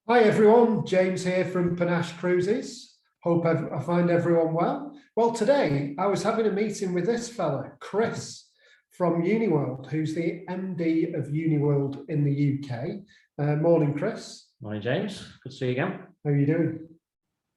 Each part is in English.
Hi everyone, James here from Panache Cruises. Hope I find everyone well. Well, today I was having a meeting with this fella, Chris from Uniworld, who's the MD of Uniworld in the UK. Morning, Chris. Morning, James. Good to see you again. How are you doing?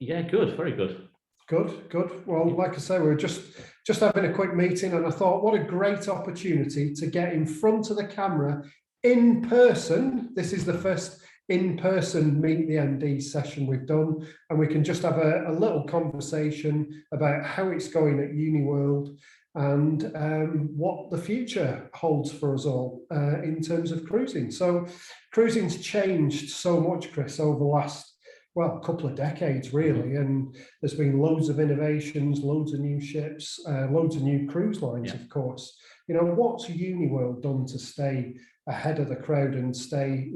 Yeah, good, very good. Good. Well, like I say, we were just having a quick meeting, and I thought, what a great opportunity to get in front of the camera in person. This is the first in-person Meet the MD session we've done, and we can just have a little conversation about how it's going at Uniworld and what the future holds for us all in terms of cruising. So cruising's changed so much, Chris, over the last couple of decades, really, and there's been loads of innovations, loads of new ships, loads of new cruise lines, of course. You know, what's Uniworld done to stay ahead of the crowd and stay,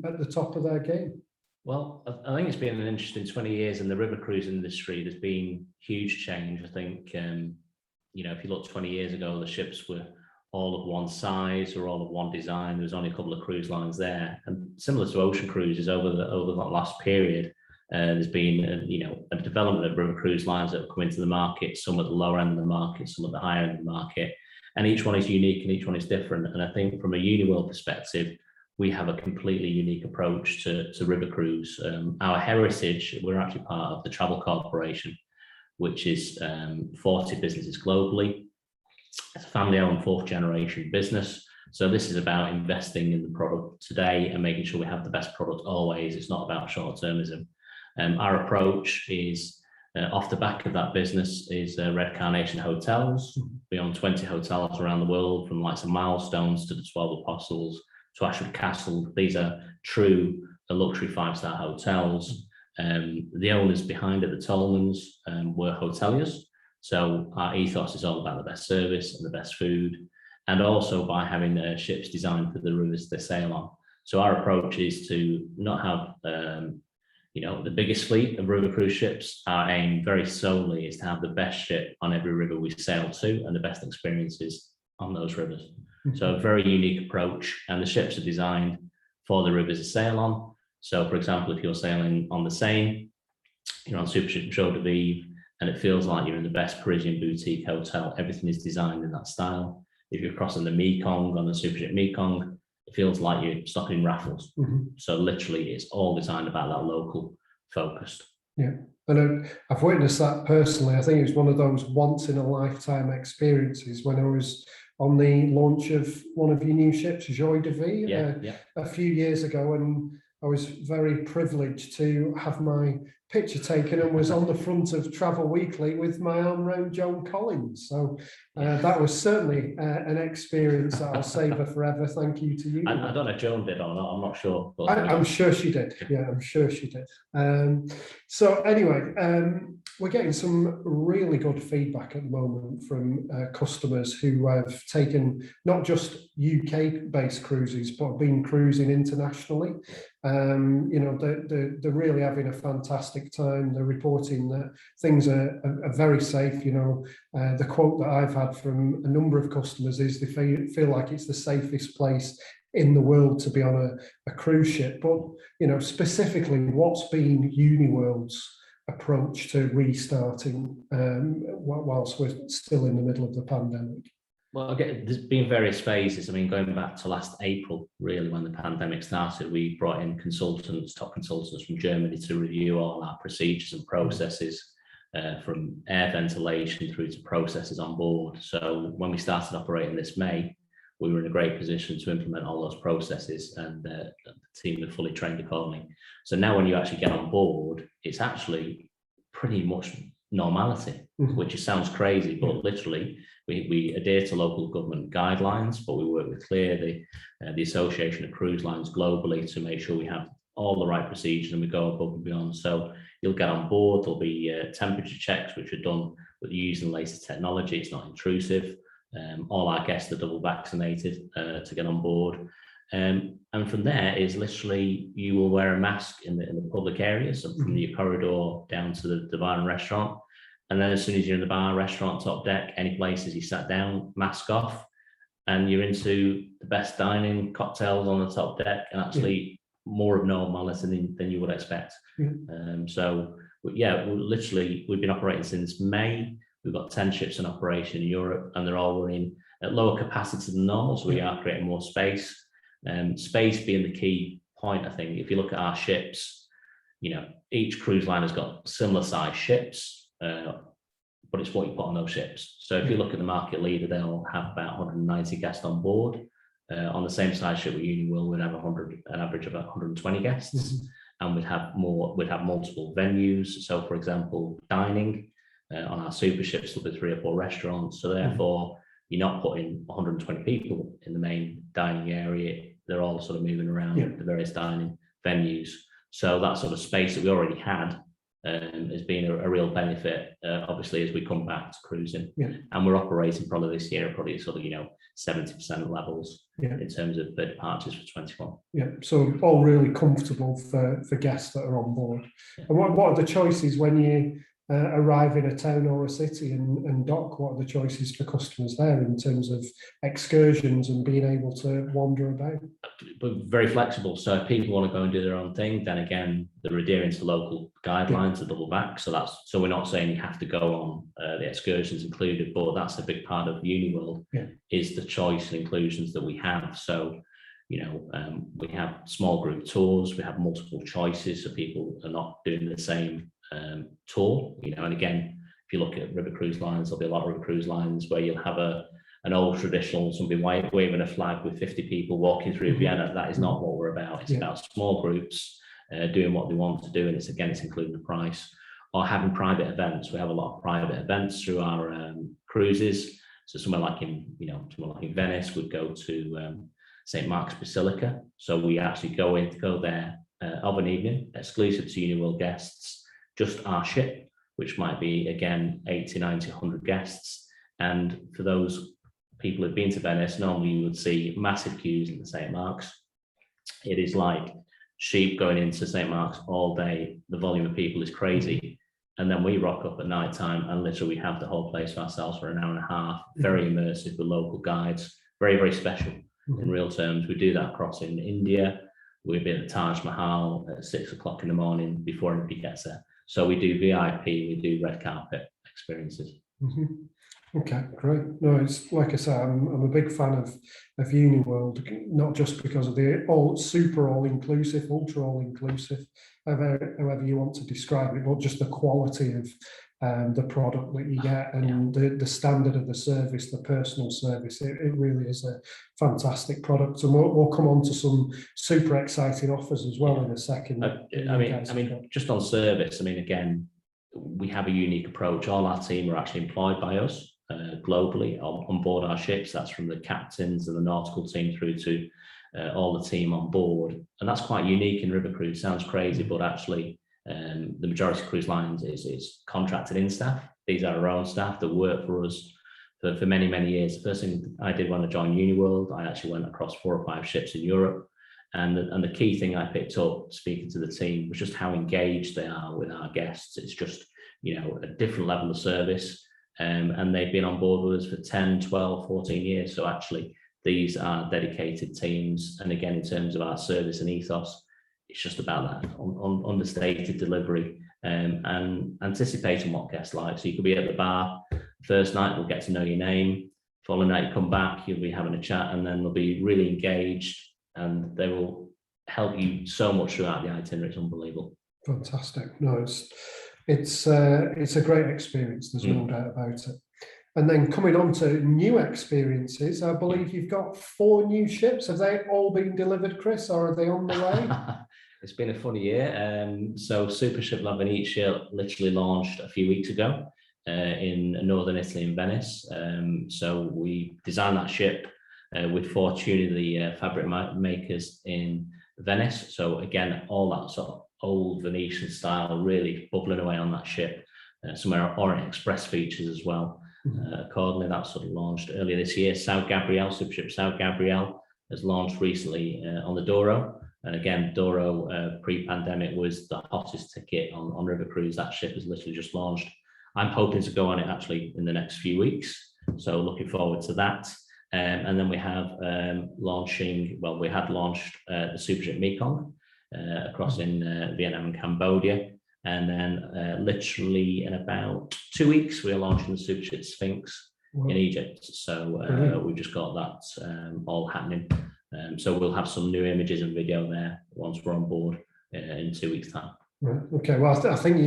at the top of their game? Well, I think it's been an interesting 20 years in the river cruise industry. There's been huge change. I think, if you look 20 years ago, the ships were all of one size or all of one design. There was only a couple of cruise lines there, and similar to ocean cruises over that last period, there's been a development of river cruise lines that have come into the market. Some at the lower end of the market, some at the higher end of the market, and each one is unique and each one is different. And I think from a Uniworld perspective, we have a completely unique approach to river cruise. Our heritage, we're actually part of the Travel Corporation, which is 40 businesses globally. It's a family-owned fourth-generation business. So this is about investing in the product today and making sure we have the best product always. It's not about short-termism. Our approach is, off the back of that business, is Red Carnation Hotels. We own 20 hotels around the world, from the likes of Milestones to the 12 Apostles to Ashford Castle. These are true luxury five-star hotels. The owners behind it, the Townsons, were hoteliers. So our ethos is all about the best service and the best food, and also by having ships designed for the rivers they sail on. So our approach is to not have the biggest fleet of river cruise ships. Our aim very solely is to have the best ship on every river we sail to and the best experiences on those rivers. So a very unique approach, and the ships are designed for the rivers they sail on. So for example, if you're sailing on the Seine, you're on Super Ship Show de Vive, and it feels like you're in the best Parisian boutique hotel. Everything is designed in that style. If you're crossing the Mekong on the Supership Mekong, it feels like you're stopping in Raffles. So literally, it's all designed about that local focused. Yeah, and I've witnessed that personally. I think it's one of those once-in-a-lifetime experiences when I was on the launch of one of your new ships, Joy de Vie, a few years ago, and I was very privileged to have my picture taken and was on the front of Travel Weekly with my arm around Joan Collins. So that was certainly an experience that I'll savour forever. Thank you to you. I don't know if Joan did or not, I'm not sure. But I'm sure she did. Yeah, I'm sure she did. So anyway, we're getting some really good feedback at the moment from customers who have taken not just UK-based cruises, but been cruising internationally. They're really having a fantastic time. They're reporting that things are very safe. The quote that I've had from a number of customers is they feel like it's the safest place in the world to be on a cruise ship. But specifically, what's been Uniworld's approach to restarting whilst we're still in the middle of the pandemic? Well, again, there's been various phases. I mean, going back to last April, really, when the pandemic started, we brought in top consultants from Germany to review all our procedures and processes, from air ventilation through to processes on board. So when we started operating this May, we were in a great position to implement all those processes, and the team were fully trained accordingly. So now when you actually get on board, it's actually pretty much normality, which sounds crazy, but literally we adhere to local government guidelines, but we work with CLEAR, the Association of Cruise Lines globally, to make sure we have all the right procedures and we go above and beyond. So you'll get on board, there'll be temperature checks which are done with using the latest technology. It's not intrusive. All our guests are double vaccinated to get on board. And from there is literally you will wear a mask in the public areas, so from your corridor down to the bar and restaurant. And then as soon as you're in the bar, restaurant, top deck, any places you sat down, mask off, and you're into the best dining, cocktails on the top deck, and actually more of normality than you would expect. So yeah, we've been operating since May. We've got 10 ships in operation in Europe, and they're all running at lower capacity than normal, so we are creating more space. Space being the key point, I think. If you look at our ships, you know, each cruise line has got similar size ships, but it's what you put on those ships. So if you look at the market leader, they'll have about 190 guests on board. On the same size ship with Uniworld, we'd have an average of about 120 guests, and we'd have multiple venues. So, for example, dining on our super ships will be 3 or 4 restaurants. So therefore, you're not putting 120 people in the main dining area. They're all sort of moving around the various dining venues. So that sort of space that we already had has been a real benefit, obviously, as we come back to cruising. And we're operating probably this year, probably sort of, 70% levels in terms of the departures for 21. So all really comfortable for guests that are on board. And what are the choices when you arrive in a town or a city and dock? What are the choices for customers there in terms of excursions and being able to wander about? But very flexible. So if people want to go and do their own thing, then again, they're adhering to local guidelines to double back. So we're not saying you have to go on the excursions included, but that's a big part of Uniworld is the choice and inclusions that we have. So we have small group tours, we have multiple choices, so people are not doing the same tour, and again, if you look at river cruise lines, there'll be a lot of river cruise lines where you'll have an old traditional, somebody waving a flag with 50 people walking through Vienna. That is not what we're about. It's about small groups doing what they want to do, and it's including the price. Or having private events. We have a lot of private events through our cruises. So somewhere like in Venice, we'd go to St. Mark's Basilica. So we actually go there of an evening, exclusive to Uniworld guests, just our ship, which might be, again, 80, 90, 100 guests. And for those people who've been to Venice, normally you would see massive queues in the St. Mark's. It is like sheep going into St. Mark's all day. The volume of people is crazy. And then we rock up at night time and literally we have the whole place to ourselves for an hour and a half, very immersive with local guides, very, very special in real terms. We do that across in India. We'll be at the Taj Mahal at 6 o'clock in the morning before anybody gets there. So we do VIP, we do red carpet experiences. Okay, great. No, it's like I say, I'm a big fan of Uniworld, not just because of the super all-inclusive, ultra all-inclusive, however you want to describe it, but just the quality of the product that you get and the standard of the service, the personal service. It really is a fantastic product, and we'll come on to some super exciting offers as well in a second. Just on service, again, we have a unique approach. All our team are actually employed by us globally on board our ships. That's from the captains and the nautical team through to all the team on board, and that's quite unique in river cruise. Sounds crazy, but actually the majority of cruise lines is contracted in staff. These are our own staff that work for us for many, many years. The first thing I did when I joined Uniworld, I actually went across 4 or 5 ships in Europe, and the key thing I picked up speaking to the team was just how engaged they are with our guests. It's just a different level of service, and they've been on board with us for 10, 12, 14 years. So actually these are dedicated teams, and again, in terms of our service and ethos, it's just about that understated delivery and anticipating what guests like. So you could be at the bar, first night they'll get to know your name, following night you come back, you'll be having a chat, and then they'll be really engaged and they will help you so much throughout the itinerary. It's unbelievable. Fantastic. No, it's a great experience, there's no doubt about it. And then coming on to new experiences, I believe you've got 4 new ships. Have they all been delivered, Chris, or are they on the way? It's been a funny year. So Super Ship La Venetia literally launched a few weeks ago in northern Italy in Venice. So we designed that ship with Fortuna, the fabric makers in Venice. So again, all that sort of old Venetian style really bubbling away on that ship. Some Orient Express features as well. Accordingly, that sort of launched earlier this year. South Gabrielle, Super Ship South Gabrielle has launched recently on the Douro. And again, Douro pre-pandemic was the hottest ticket on river cruise. That ship has literally just launched. I'm hoping to go on it actually in the next few weeks. So looking forward to that. And then we have we had launched the Super Ship Mekong. across in Vietnam and Cambodia. And then literally in about 2 weeks, we're launching the Supership Sphinx in Egypt. So we've just got that all happening. So we'll have some new images and video there once we're on board in 2 weeks' time. Right. Okay. Well, I think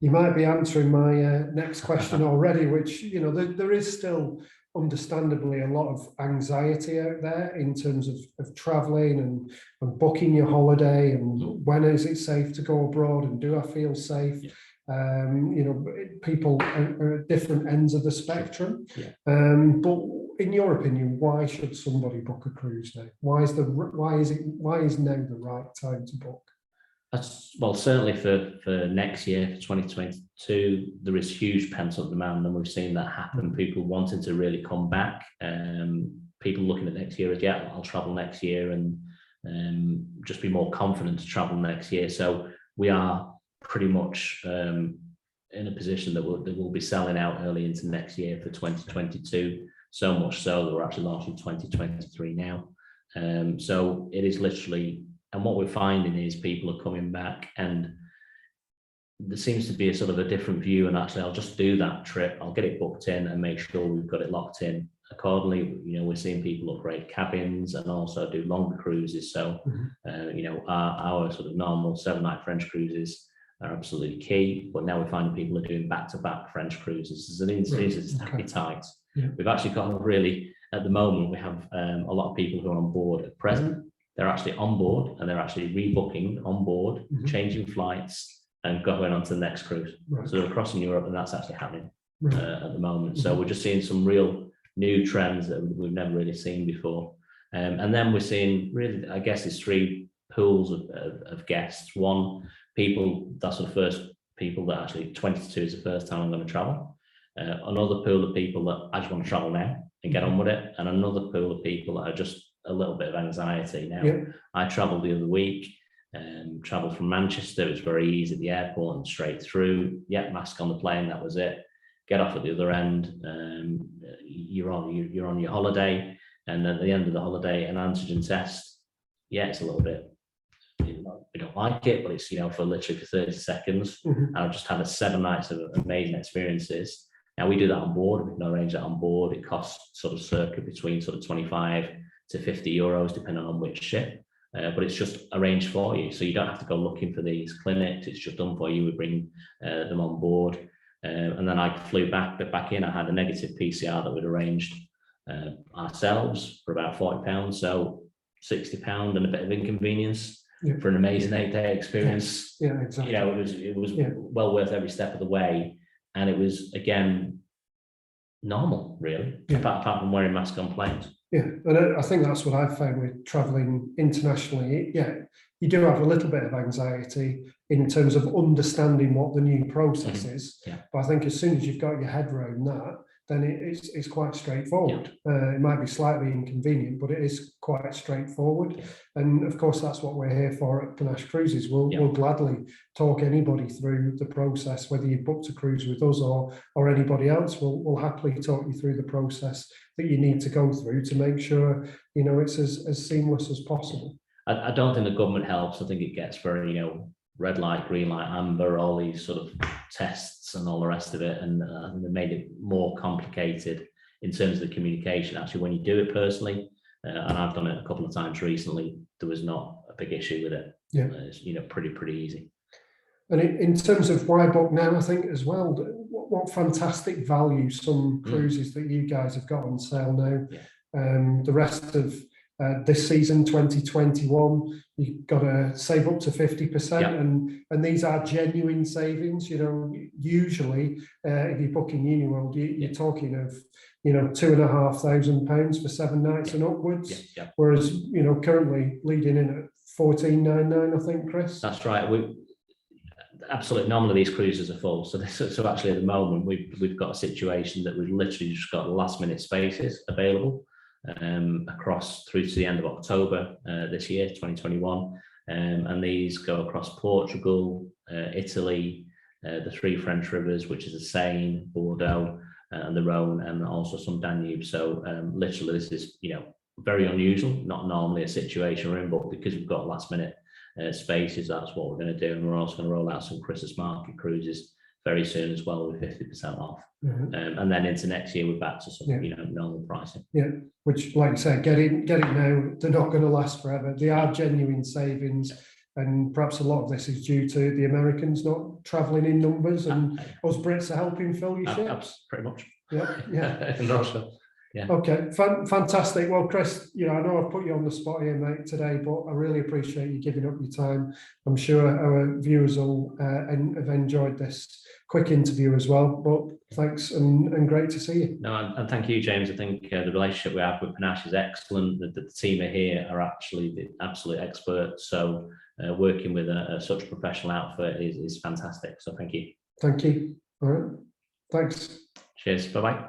you might be answering my next question already, which, you know, there is still understandably a lot of anxiety out there in terms of traveling and booking your holiday and when is it safe to go abroad and do I feel safe? You know, people are at different ends of the spectrum. But in your opinion, why should somebody book a cruise now? Why is now the right time to book? Well, certainly for next year, for 2022, there is huge pent-up demand, and we've seen that happen. People wanting to really come back, people looking at next year as, yeah, I'll travel next year, and just be more confident to travel next year. So we are pretty much in a position that we'll be selling out early into next year for 2022. So much so that we're actually launching 2023 now. So it is literally. And what we're finding is people are coming back, and there seems to be a sort of a different view. And actually, I'll just do that trip. I'll get it booked in and make sure we've got it locked in accordingly. You know, we're seeing people upgrade cabins and also do longer cruises. So, you know, our sort of normal 7-night French cruises are absolutely key. But now we're finding people are doing back-to-back French cruises. There's an increase in appetite. We've actually got really, at the moment, we have a lot of people who are on board at present. They're actually on board and they're actually rebooking on board, changing flights and going on to the next cruise. So they're crossing Europe, and that's actually happening at the moment. So we're just seeing some real new trends that we've never really seen before. And then we're seeing really, I guess, there's 3 pools of guests. One, people, that's the first people that actually 22 is the first time I'm going to travel. Another pool of people that I just want to travel now and get on with it. And another pool of people that are just a little bit of anxiety now. I travelled the other week, travelled from Manchester. It was very easy at the airport and straight through. Mask on the plane, that was it. Get off at the other end. You're on your holiday, and at the end of the holiday, an antigen test. It's a little bit. We don't like it, but it's, you know, for literally 30 seconds. And I've just had 7 nights of amazing experiences. Now we do that on board. We can arrange that on board. It costs sort of circa between sort of 25 to 50 euros, depending on which ship, but it's just arranged for you. So you don't have to go looking for these clinics. It's just done for you. We bring them on board. And then I flew back in. I had a negative PCR that we'd arranged ourselves for about £40. So £60 and a bit of inconvenience for an amazing 8-day experience. Exactly. You know, it was well worth every step of the way. And it was, again, normal, really, apart from wearing masks on planes. And I think that's what I've found with traveling internationally. You do have a little bit of anxiety in terms of understanding what the new process is. But I think as soon as you've got your head around that, then it's quite straightforward. It might be slightly inconvenient, but it is quite straightforward. And of course, that's what we're here for at Panache Cruises. We'll gladly talk anybody through the process, whether you've booked a cruise with us or anybody else. We'll happily talk you through the process that you need to go through to make sure, you know, it's as seamless as possible. I don't think the government helps. I think it gets very, you know, red light, green light, amber, all these sort of tests and all the rest of it. And they made it more complicated in terms of the communication. Actually, when you do it personally, and I've done it a couple of times recently, there was not a big issue with it. It's, you know, pretty easy. And in terms of why book now, I think as well, what fantastic value some cruises that you guys have got on sale now. The rest of this season, 2021, you've got to save up to 50%, and these are genuine savings. You know, usually if you're booking Uniworld, you're talking of, you know, £2,500 for 7 nights and upwards. Whereas, you know, currently leading in at 1499, I think, Chris. That's right. Absolutely, normally these cruises are full. So actually at the moment we've got a situation that we've literally just got last minute spaces available across through to the end of October this year, 2021, and these go across Portugal, Italy, the 3 French rivers, which is the Seine, Bordeaux, and the Rhone, and also some Danube. So literally this is, you know, very unusual, not normally a situation we're in, but because we've got last minute spaces, that's what we're going to do. And we're also going to roll out some Christmas market cruises very soon as well, with 50% off. And then into next year, we're back to some, normal pricing. Yeah, which, like I say, get it now. They're not going to last forever. They are genuine savings, and perhaps a lot of this is due to the Americans not travelling in numbers, and us Brits are helping fill your ships. Pretty much. Yeah. And also, Okay, fantastic. Well, Chris, I know I've put you on the spot here, mate, today, but I really appreciate you giving up your time. I'm sure our viewers will have enjoyed this quick interview as well. But thanks, and great to see you. No, and thank you, James. I think the relationship we have with Panache is excellent. The team here are actually the absolute experts. So working with such a professional outfit is fantastic. So thank you. Thank you. All right. Thanks. Cheers. Bye-bye.